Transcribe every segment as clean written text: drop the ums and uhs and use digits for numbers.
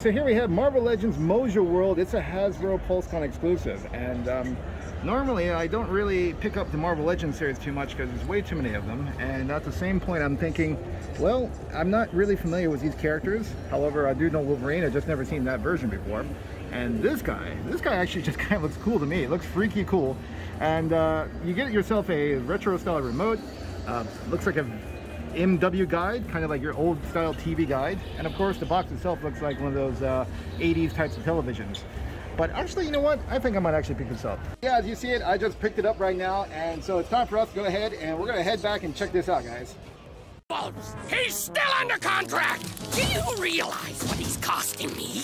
so here we have Marvel Legends Mojo World. It's a Hasbro PulseCon exclusive, and normally I don't really pick up the Marvel Legends series too much because there's way too many of them, and at the same point I'm thinking, well, I'm not really familiar with these characters. However, I do know Wolverine. I've just never seen that version before. And this guy actually just kind of looks cool to me. It looks freaky cool. And you get yourself a retro style remote. Looks like a MW guide, kind of like your old style TV guide. And of course the box itself looks like one of those 80s types of televisions. But actually, you know what? I think I might actually pick this up. Yeah, as you see it, I just picked it up right now. And so it's time for us to go ahead and we're gonna head back and check this out, guys. He's still under contract! Do you realize what he's costing me?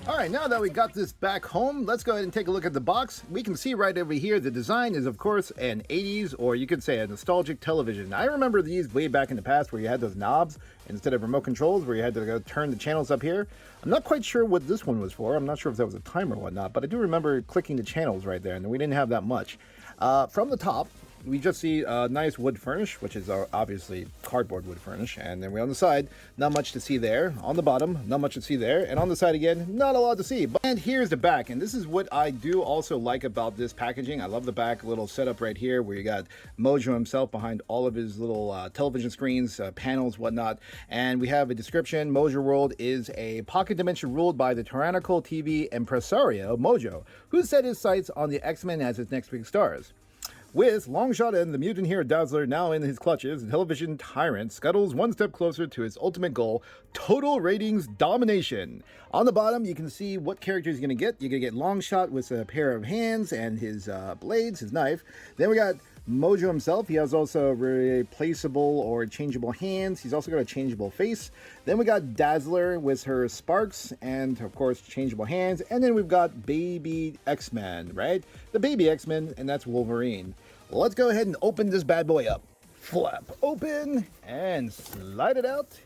Alright, now that we got this back home, let's go ahead and take a look at the box. We can see right over here, the design is of course an 80s, or you could say a nostalgic television. I remember these way back in the past where you had those knobs instead of remote controls, where you had to go turn the channels up here. I'm not quite sure what this one was for. I'm not sure if that was a timer or whatnot, but I do remember clicking the channels right there, and we didn't have that much. From the top, we just see a nice wood furnish, which is obviously cardboard wood furnish. And then we're on the side, not much to see there. On the bottom, not much to see there. And on the side again, not a lot to see. And here's the back. And this is what I do also like about this packaging. I love the back little setup right here where you got Mojo himself behind all of his little television screens, panels, whatnot. And we have a description. Mojo World is a pocket dimension ruled by the tyrannical TV impresario Mojo, who set his sights on the X-Men as his next big stars. With Longshot and the mutant hero Dazzler now in his clutches, the television tyrant scuttles one step closer to his ultimate goal, total ratings domination. On the bottom, you can see what character he's going to get. You're going to get Longshot with a pair of hands and his blades, his knife. Then we got Mojo himself. He has also replaceable or changeable hands. He's also got a changeable face. Then we got Dazzler with her sparks and of course changeable hands. And then we've got baby X-Men, right? The baby X-Men, and that's Wolverine. Let's go ahead and open this bad boy up. Flap open and slide it out.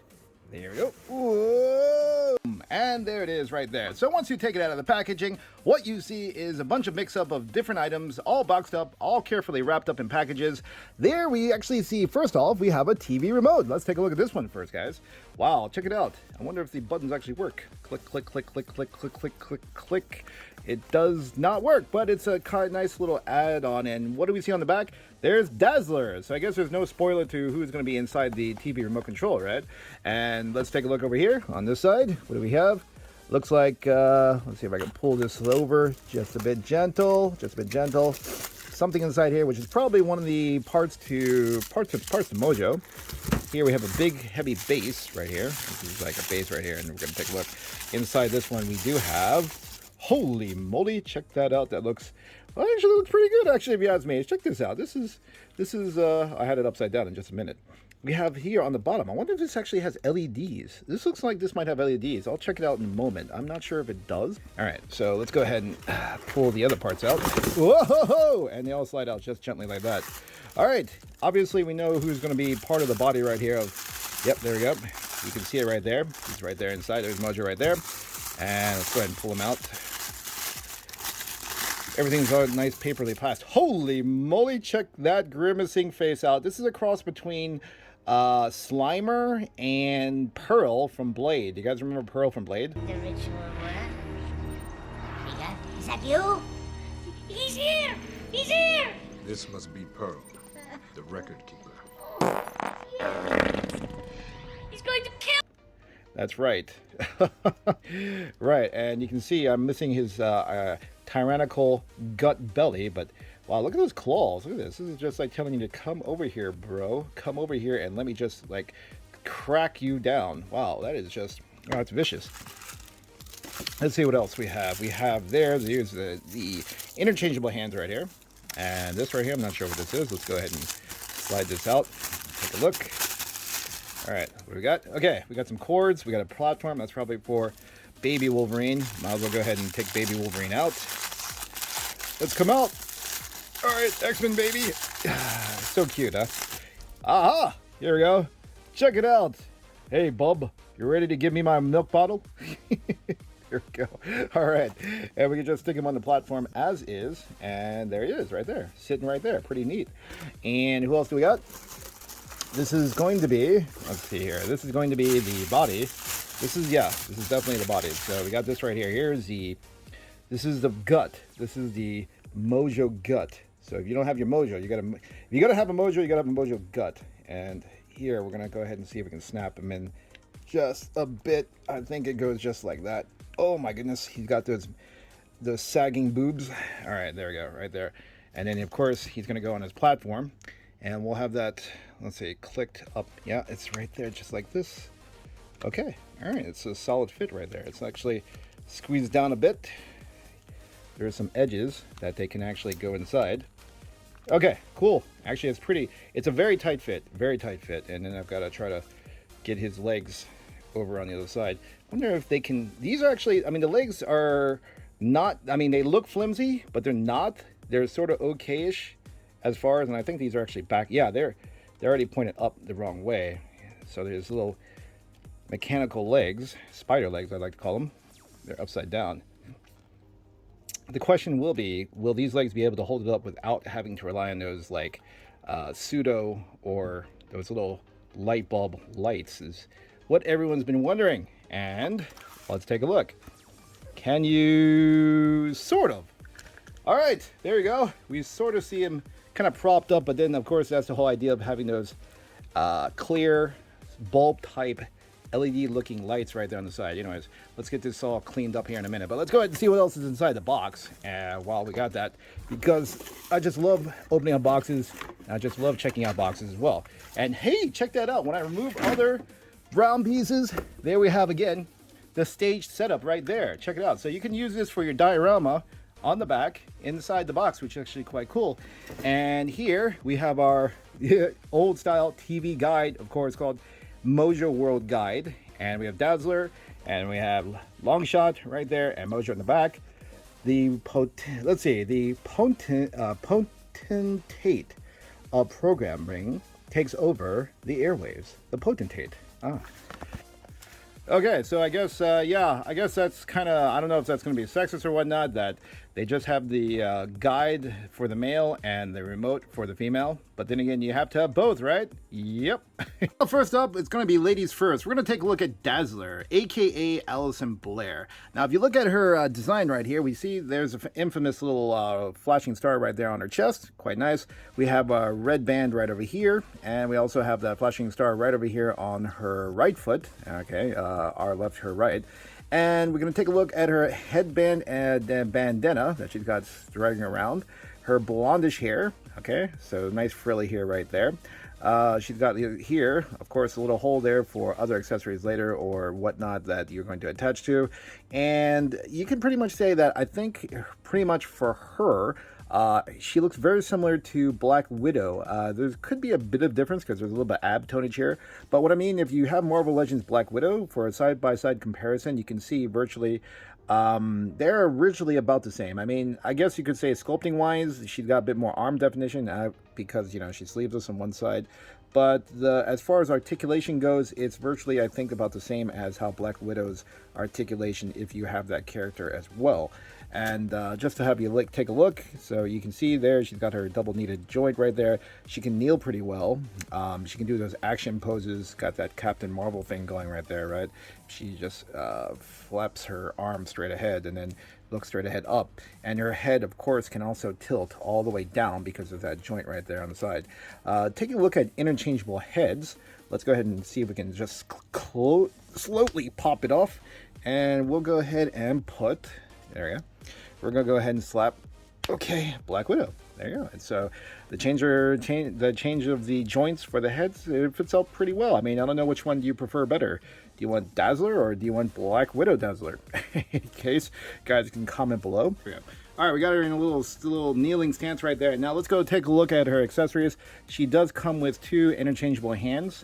There we go. Whoa. And there it is right there. So once you take it out of the packaging, what you see is a bunch of mix-up of different items, all boxed up, all carefully wrapped up in packages. There we actually see, first off, we have a TV remote. Let's take a look at this one first, guys. Wow, check it out. I wonder if the buttons actually work. Click, click, click, click, click, click, click, click, click. It does not work, but it's a kind of nice little add-on. And what do we see on the back? There's Dazzler. So I guess there's no spoiler to who's going to be inside the TV remote control, right? And let's take a look over here on this side. What do we have? Looks like, let's see if I can pull this over just a bit gentle, Something inside here, which is probably one of the parts to Mojo. Here we have a big, heavy base right here. This is like a base right here, and we're going to take a look. Inside this one, we do have, holy moly, check that out. That looks, well, actually looks pretty good, actually, if you ask me. Check this out. This is, I had it upside down in just a minute. We have here on the bottom, I wonder if this actually has LEDs. This looks like this might have LEDs. I'll check it out in a moment. I'm not sure if it does. All right, so let's go ahead and pull the other parts out. Whoa! And they all slide out just gently like that. All right, obviously we know who's going to be part of the body right here. Yep, there we go. You can see it right there. He's right there inside. There's Mojo right there. And let's go ahead and pull him out. Everything's on nice paperly plastic. Holy moly, check that grimacing face out. This is a cross between Slimer and Pearl from Blade. You guys remember Pearl from Blade? The ritual work. Is that you? He's here! He's here! This must be Pearl, the record keeper. He's going to kill. That's right. Right, and you can see I'm missing his tyrannical gut belly, but wow, look at those claws. Look at this. This is just like telling you to come over here, bro. Come over here and let me just like crack you down. Wow, that is just, oh, it's vicious. Let's see what else we have. We have there's the interchangeable hands right here. And this right here, I'm not sure what this is. Let's go ahead and slide this out. Take a look. All right, what do we got? Okay, we got some cords. We got a platform. That's probably for baby Wolverine. Might as well go ahead and take baby Wolverine out. Let's come out. All right, X-Men baby. So cute, huh? Aha! Here we go. Check it out. Hey, bub, you ready to give me my milk bottle? Here we go. All right, and we can just stick him on the platform as is, and there he is right there, sitting right there. Pretty neat. And who else do we got? this is going to be, let's see here, this is going to be the body. This is definitely the body. So we got this right here. This is the gut. This is the Mojo gut. So if you don't have your Mojo, if you gotta have a Mojo, you gotta have a Mojo gut. And here we're gonna go ahead and see if we can snap him in just a bit. I think it goes just like that. Oh my goodness, he's got those sagging boobs. All right, there we go, right there. And then of course he's gonna go on his platform, and we'll have that, let's see, clicked up. Yeah, it's right there, just like this. Okay, all right, it's a solid fit right there. It's actually squeezed down a bit. There are some edges that they can actually go inside. Okay, cool. Actually, it's a very tight fit, and then I've got to try to get his legs over on the other side. I wonder if they can, these are actually, I mean, the legs are not, I mean, they look flimsy, but they're not. They're sort of okay-ish as far as, and I think these are actually back. Yeah, they're already pointed up the wrong way. So there's little mechanical legs, spider legs I like to call them. They're upside down. The question will be, will these legs be able to hold it up without having to rely on those like pseudo or those little light bulb lights, is what everyone's been wondering. And let's take a look. Can you sort of? All right, there we go. We sort of see him kind of propped up, but then of course that's the whole idea of having those clear bulb type LED looking lights right there on the side. Anyways, let's get this all cleaned up here in a minute, but let's go ahead and see what else is inside the box while we got that, because I just love opening up boxes. I just love checking out boxes as well. And hey, check that out. When I remove other brown pieces, there we have again the stage setup right there. Check it out. So you can use this for your diorama on the back inside the box, which is actually quite cool. And here we have our old style TV guide, of course, called Mojo World Guide, and we have Dazzler, and we have Longshot right there, and Mojo in the back. The potentate of programming takes over the airwaves. The potentate. Okay, so I guess that's kind of, I don't know if that's going to be sexist or whatnot, that they just have the guide for the male and the remote for the female. But then again, you have to have both, right? Yep. Well, first up, it's going to be ladies first. We're going to take a look at Dazzler, aka Allison Blair. Now, if you look at her design right here, we see there's an infamous little flashing star right there on her chest. Quite nice. We have a red band right over here, and we also have that flashing star right over here on her right foot. Okay, our left, her right. And we're going to take a look at her headband and bandana that she's got dragging around. Her blondish hair, okay, so nice frilly hair right there. She's got here, of course, a little hole there for other accessories later or whatnot that you're going to attach to. And you can pretty much say that I think pretty much for her, she looks very similar to Black Widow. There could be a bit of difference because there's a little bit ab tonage here. But what I mean, if you have Marvel Legends Black Widow, for a side-by-side comparison, you can see virtually they're originally about the same. I mean, I guess you could say sculpting-wise, she's got a bit more arm definition because, you know, she's sleeveless on one side. But as far as articulation goes, it's virtually, I think, about the same as how Black Widow's articulation, if you have that character as well. And just to have you take a look, so you can see there, she's got her double kneaded joint right there. She can kneel pretty well. She can do those action poses, got that Captain Marvel thing going right there, right? She just flaps her arm straight ahead and then looks straight ahead up. And her head, of course, can also tilt all the way down because of that joint right there on the side. Taking a look at interchangeable heads, let's go ahead and see if we can just slowly pop it off. And we'll go ahead and put, there we go. We're going to go ahead and slap, okay, Black Widow. There you go. And so the change of the joints for the heads, it fits out pretty well. I mean, I don't know which one do you prefer better. Do you want Dazzler or do you want Black Widow Dazzler? In case, guys can comment below. Yeah. All right, we got her in a little kneeling stance right there. Now let's go take a look at her accessories. She does come with 2 interchangeable hands,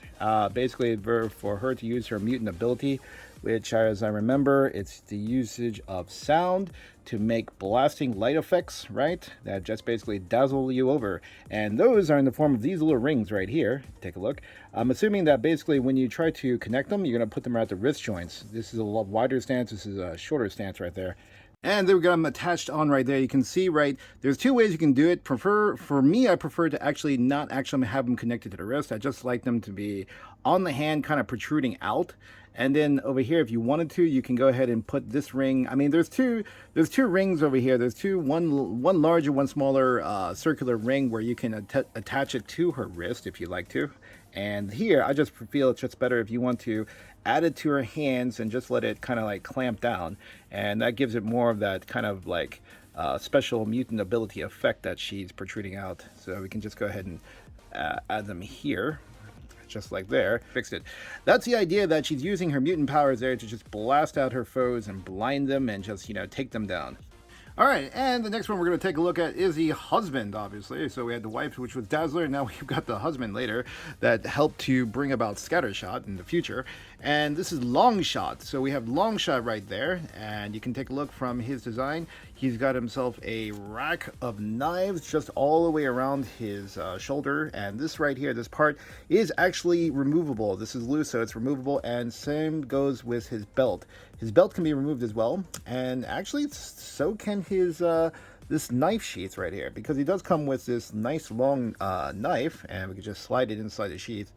basically for her to use her mutant ability, which, as I remember, it's the usage of sound to make blasting light effects, right? That just basically dazzle you over. And those are in the form of these little rings right here. Take a look. I'm assuming that basically when you try to connect them, you're going to put them at the wrist joints. This is a wider stance. This is a shorter stance right there. And there we got them attached on right there. You can see, right, there's two ways you can do it. For me, I prefer to actually not actually have them connected to the wrist. I just like them to be on the hand, kind of protruding out. And then over here, if you wanted to, you can go ahead and put this ring. I mean, there's two rings over here. There's one larger, one smaller circular ring where you can attach it to her wrist if you like to. And here, I just feel it's just better if you want to add it to her hands and just let it kind of like clamp down. And that gives it more of that kind of like special mutant ability effect that she's protruding out. So we can just go ahead and add them here. Just like there. Fixed it. That's the idea, that she's using her mutant powers there to just blast out her foes and blind them and just, you know, take them down. All right, and the next one we're going to take a look at is the husband, obviously. So we had the wife, which was Dazzler, and now we've got the husband later that helped to bring about Scattershot in the future. And this is Longshot. So we have Longshot right there, and you can take a look from his design. He's got himself a rack of knives just all the way around his shoulder. And this right here, this part, is actually removable. This is loose, so it's removable. And same goes with his belt. His belt can be removed as well. And actually, so can his this knife sheath right here. Because he does come with this nice long knife. And we can just slide it inside the sheath.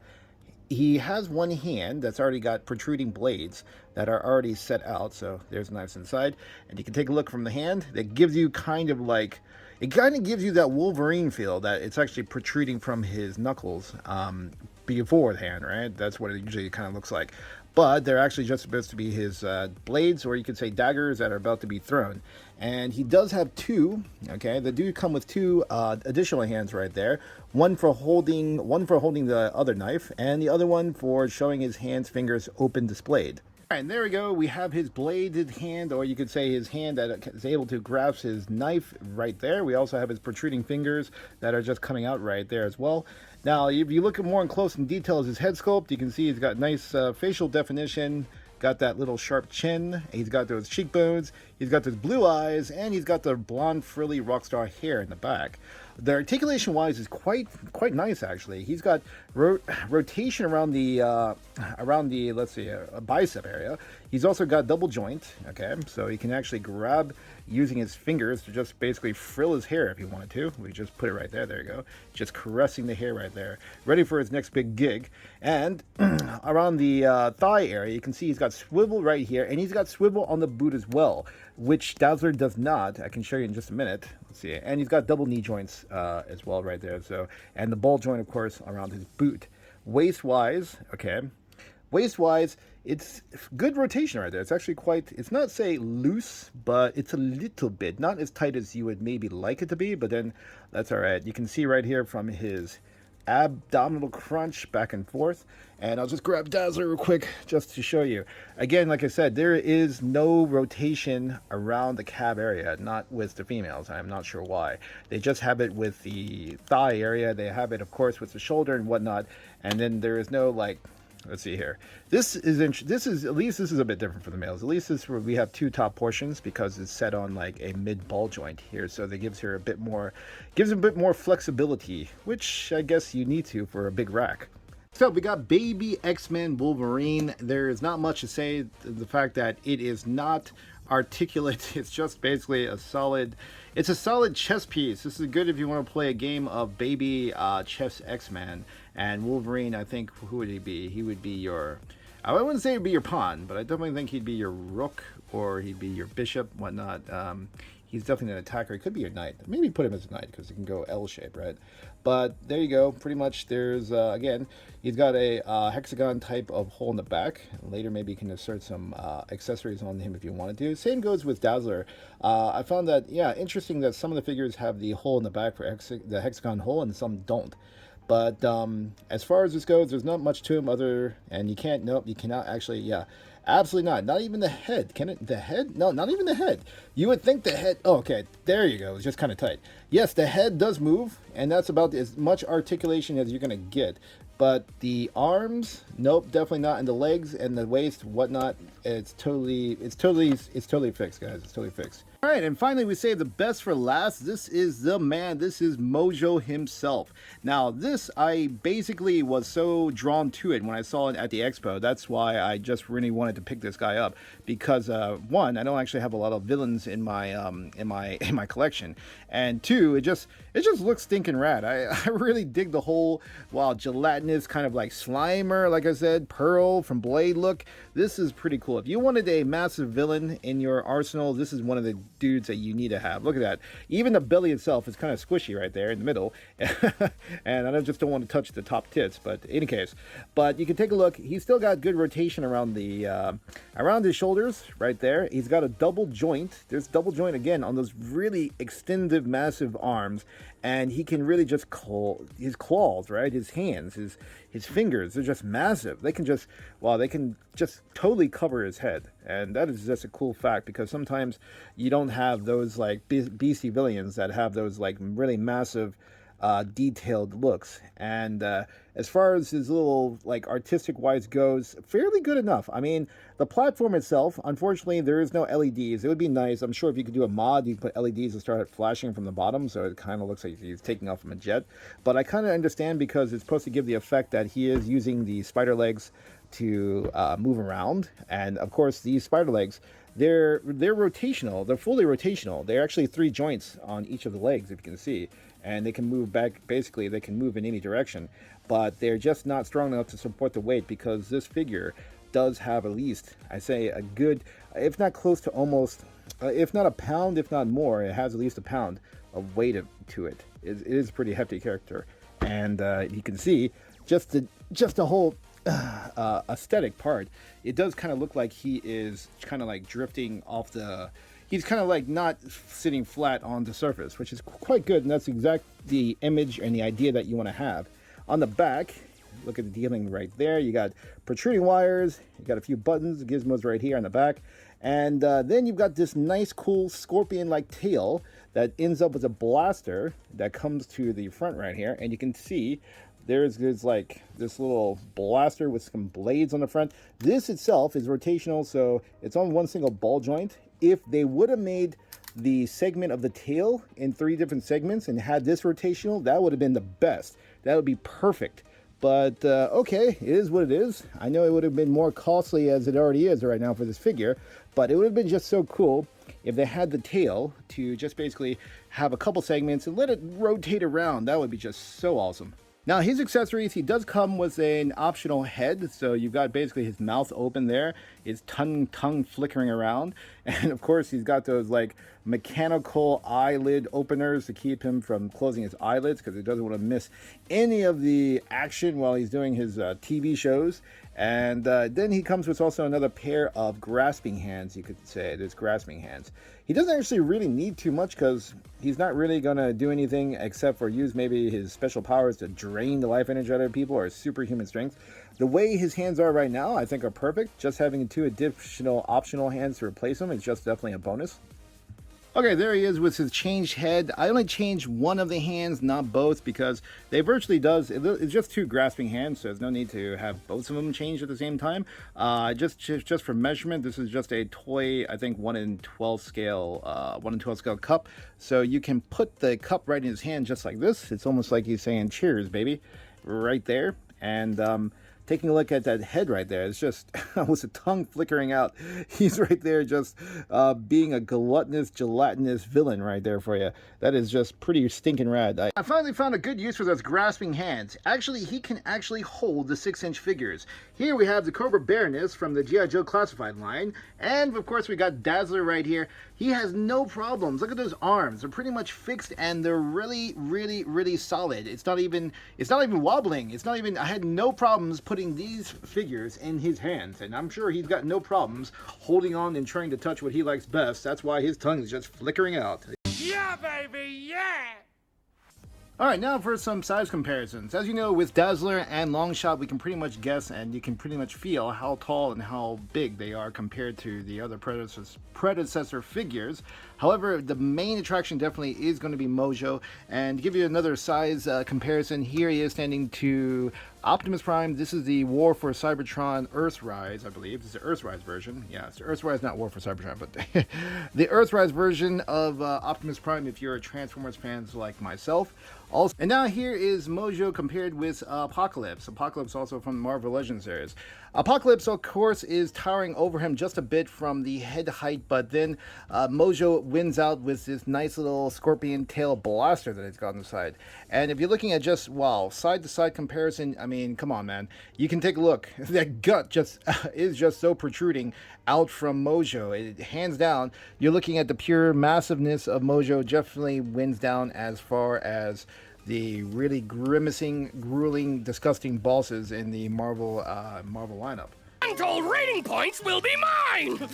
He has one hand that's already got protruding blades that are already set out. So there's knives inside. And you can take a look from the hand. That gives you kind of like, it kind of gives you that Wolverine feel, that it's actually protruding from his knuckles before the hand, right? That's what it usually kind of looks like. But they're actually just supposed to be his blades, or you could say daggers, that are about to be thrown. And he does have two, okay? They do come with two additional hands right there. One for holding the other knife, and the other one for showing his hands, fingers open displayed. All right, and there we go. We have his bladed hand, or you could say his hand that is able to grasp his knife right there. We also have his protruding fingers that are just coming out right there as well. Now, if you look at more in close in detail, his head sculpt, you can see he's got nice facial definition, got that little sharp chin, he's got those cheekbones, he's got those blue eyes, and he's got the blonde frilly rockstar hair in the back. The articulation wise is quite nice, actually. He's got rotation around the let's see, a bicep area. He's also got double joint, okay, so he can actually grab using his fingers to just basically frill his hair if he wanted to. We just put it right there. There you go. Just caressing the hair right there, ready for his next big gig. And around the thigh area, you can see he's got swivel right here, and he's got swivel on the boot as well, which Dazzler does not. I can show you in just a minute. Let's see. And he's got double knee joints as well right there. So, and the ball joint, of course, around his boot. Waist-wise, okay. Waist-wise, it's good rotation right there. It's actually quite, it's not, say, loose, but it's a little bit. Not as tight as you would maybe like it to be, but then that's all right. You can see right here from his abdominal crunch back and forth. And I'll just grab Dazzler real quick just to show you. Again, like I said, there is no rotation around the calf area, not with the females. I'm not sure why. They just have it with the thigh area. They have it, of course, with the shoulder and whatnot. And then there is no, like, let's see here. This is at least this is a bit different for the males. At least this is where we have two top portions because it's set on like a mid ball joint here, so that gives her a bit more, gives a bit more flexibility, which I guess you need to for a big rack. So we got Baby X-Men Wolverine. There is not much to say. The fact that it is not articulate, it's just basically a solid, it's a solid chess piece. This is good if you want to play a game of Baby Chess X-Men. And Wolverine, I think, who would he be? He would be your, I wouldn't say he'd be your pawn, but I definitely think he'd be your rook, or he'd be your bishop, whatnot. He's definitely an attacker. He could be your knight. Maybe put him as a knight because he can go L shape, right? But there you go. Pretty much there's, again, he's got a hexagon type of hole in the back. Later, maybe you can insert some accessories on him if you wanted to. Same goes with Dazzler. I found that, yeah, interesting that some of the figures have the hole in the back for the hexagon hole and some don't. But as far as this goes, there's not much to him other, and you can't, nope, you cannot actually, yeah, absolutely not. Not even the head. Can it, the head? No, not even the head. You would think the head, oh, okay, there you go. It's just kind of tight. Yes, the head does move, and that's about as much articulation as you're going to get. But the arms, nope, definitely not. And the legs and the waist, whatnot, it's totally fixed, guys. It's totally fixed. All right, and finally we say the best for last. This is the man. This is Mojo himself. Now, this, I basically was so drawn to it when I saw it at the expo. That's why I just really wanted to pick this guy up because one, I don't actually have a lot of villains in my in my collection, and two, it just looks stinking rad. I really dig the whole gelatinous kind of like Slimer, like I said, Pearl from Blade look. This is pretty cool. If you wanted a massive villain in your arsenal, this is one of the dudes that you need to have. Look at that. Even the belly itself is kind of squishy right there in the middle, and I just don't want to touch the top tits, but in any case, but you can take a look. He's still got good rotation around the around his shoulders right there. He's got a double joint. There's double joint again on those really extended, massive arms, and he can really just his claws, right? His hands, his fingers, they're just massive. They can just totally cover his head, and that is just a cool fact because sometimes you don't have those like beastie villains that have those like really massive detailed looks. And as far as his little like artistic wise goes, fairly good enough. I mean, the platform itself, unfortunately there is no LEDs. It would be nice, I'm sure, if you could do a mod, you could put LEDs and start flashing from the bottom, so it kind of looks like he's taking off from a jet. But I kind of understand because it's supposed to give the effect that he is using the spider legs to move around. And of course these spider legs, they're rotational. They're fully rotational. They're actually 3 joints on each of the legs, if you can see, and they can move back. Basically they can move in any direction, but they're just not strong enough to support the weight because this figure does have at least, I say, a good, if not close to almost, if not a pound, if not more, it has at least a pound of weight to it. It is a pretty hefty character, and you can see just the whole aesthetic part. It does kind of look like he is kind of like drifting off the, he's kind of like not sitting flat on the surface, which is quite good, and that's exact the image and the idea that you want to have. On the back, look at the detailing right there. You got protruding wires, you got a few buttons, gizmos right here on the back, and then you've got this nice cool scorpion-like tail that ends up with a blaster that comes to the front right here, and you can see there's like this little blaster with some blades on the front. This itself is rotational, so it's on one single ball joint. If they would have made the segment of the tail in 3 different segments and had this rotational, that would have been the best. That would be perfect. But okay, it is what it is. I know it would have been more costly as it already is right now for this figure, but it would have been just so cool if they had the tail to just basically have a couple segments and let it rotate around. That would be just so awesome. Now his accessories, he does come with an optional head, so you've got basically his mouth open there, his tongue flickering around, and of course he's got those like mechanical eyelid openers to keep him from closing his eyelids because he doesn't want to miss any of the action while he's doing his TV shows. And then he comes with also another pair of grasping hands, you could say. There's grasping hands. He doesn't actually really need too much because he's not really going to do anything except for use maybe his special powers to drain the life energy out of people or superhuman strength. The way his hands are right now, I think are perfect. Just having 2 additional optional hands to replace them is just definitely a bonus. Okay, there he is with his changed head. I only changed one of the hands, not both, because they virtually it's just 2 grasping hands, so there's no need to have both of them changed at the same time. Just for measurement, this is just a toy, I think 1 in 12 scale, 1 in 12 scale cup. So you can put the cup right in his hand just like this. It's almost like he's saying, "Cheers, baby," right there. And taking a look at that head right there, it's just with the tongue flickering out. He's right there just being a gluttonous, gelatinous villain right there for you. That is just pretty stinking rad. I finally found a good use for those grasping hands. Actually, he can actually hold the 6-inch figures. Here we have the Cobra Baroness from the G.I. Joe Classified line. And of course we got Dazzler right here. He has no problems. Look at those arms. They're pretty much fixed and they're really, really, really solid. It's not even wobbling. I had no problems putting these figures in his hands, and I'm sure he's got no problems holding on and trying to touch what he likes best. That's why his tongue is just flickering out. Yeah, baby, yeah! Alright, now for some size comparisons. As you know, with Dazzler and Longshot, we can pretty much guess and you can pretty much feel how tall and how big they are compared to the other predecessor figures. However, the main attraction definitely is going to be Mojo. And to give you another size comparison, here he is standing to Optimus Prime. This is the War for Cybertron Earthrise, I believe. This is the Earthrise version. Yeah, it's the Earthrise, not War for Cybertron, but the Earthrise version of Optimus Prime if you're a Transformers fans like myself. Also, and now here is Mojo compared with Apocalypse. Apocalypse also from the Marvel Legends series. Apocalypse, of course, is towering over him just a bit from the head height, but then Mojo wins out with this nice little scorpion tail blaster that he's got on the side. And if you're looking at just, wow, side-to-side comparison, I mean, come on, man. You can take a look. That gut just is just so protruding out from Mojo. Hands down, you're looking at the pure massiveness of Mojo. Definitely wins down as far as the really grimacing, grueling, disgusting bosses in the Marvel lineup. Untold rating points will be mine!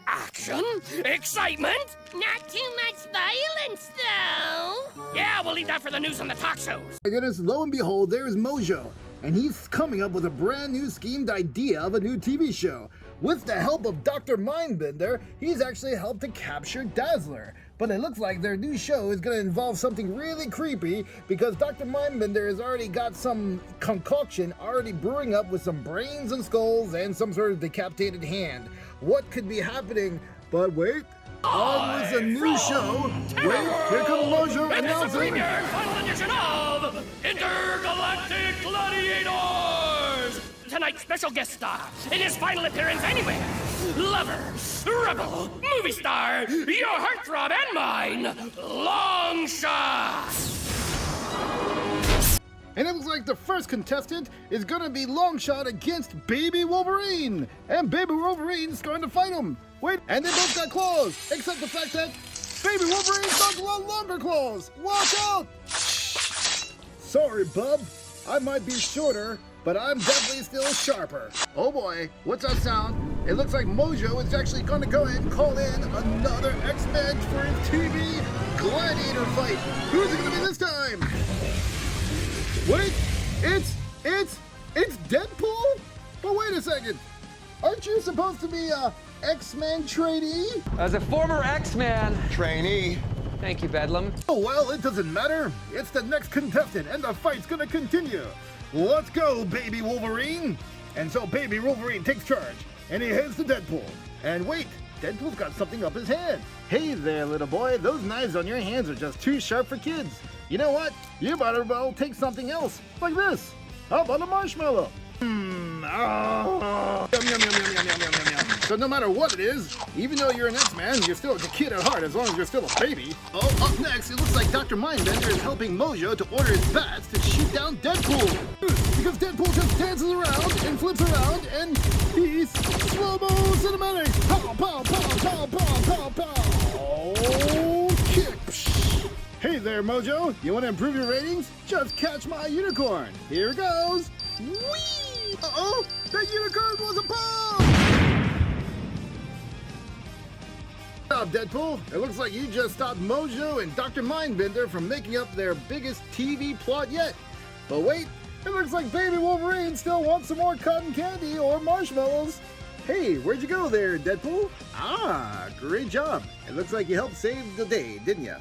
Action, excitement, Not too much violence, though. yeah, we'll leave that for the news and the talk shows. My goodness, lo and behold, there's Mojo, and he's coming up with a brand new schemed idea of a new TV show. With the help of Dr. Mindbender, he's actually helped to capture Dazzler. But it looks like their new show is going to involve something really creepy because Dr. Mindbender has already got some concoction already brewing up with some brains and skulls and some sort of decapitated hand. What could be happening? But wait, on with a new show. Wait, here comes Mojo And it's the announcing. premiere and final edition of Intergalactic Gladiators! Tonight's special guest star, in his final appearance anywhere, lover, rebel, movie star, your heartthrob and mine, Longshot! And it looks like the first contestant is gonna be Longshot against Baby Wolverine! And Baby Wolverine's going to fight him! Wait, and they both got claws! Except the fact that Baby Wolverine's got a lot longer claws! Watch out! Sorry, bub. I might be shorter, but I'm definitely still sharper. Oh boy, what's that sound? It looks like Mojo is actually gonna go ahead and call in another X-Men for his TV Gladiator fight! Who's it gonna be this time? Wait, it's Deadpool? But wait a second, aren't you supposed to be a X-Men trainee? As a former X-Man. Trainee. Thank you, Bedlam. Oh well, it doesn't matter. It's the next contestant and the fight's gonna continue. Let's go, Baby Wolverine! And so Baby Wolverine takes charge and he heads to Deadpool. And wait, Deadpool's got something up his hand. Hey there, little boy, those knives on your hands are just too sharp for kids. You know what? You better well take something else, like this. How about a marshmallow? Yum, yum, yum, yum, yum, yum, yum, yum, yum. So no matter what it is, even though you're an X-Man, you're still a kid at heart as long as you're still a baby. Oh, up next, it looks like Dr. Mindbender is helping Mojo to order his bats to shoot down Deadpool. Because Deadpool just dances around and flips around and he's slow-mo cinematics. Pow, pow, pow, pow, pow, pow, pow. Oh, kick. Psh. Hey there, Mojo. You want to improve your ratings? Just catch my unicorn. Here goes. Whee! Uh-oh, that unicorn was a bomb! Good job, Deadpool. It looks like you just stopped Mojo and Dr. Mindbender from making up their biggest TV plot yet. But wait, it looks like Baby Wolverine still wants some more cotton candy or marshmallows. Hey, where'd you go there, Deadpool? Ah, great job. It looks like you helped save the day, didn't you?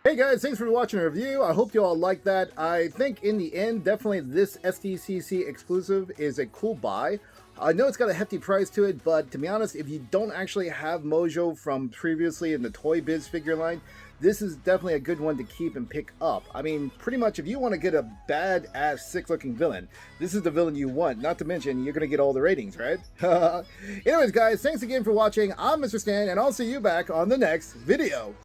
Hey guys, thanks for watching the review. I hope you all liked that. I think in the end, definitely this Sdcc exclusive is a cool buy. I know it's got a hefty price to it, but to be honest, if you don't actually have Mojo from previously in the Toy Biz figure line, this is definitely a good one to keep and pick up. I mean, pretty much if you want to get a badass sick-looking villain, this is the villain you want. Not to mention, you're going to get all the ratings, right? Anyways, guys, thanks again for watching. I'm Mr. Stan, and I'll see you back on the next video.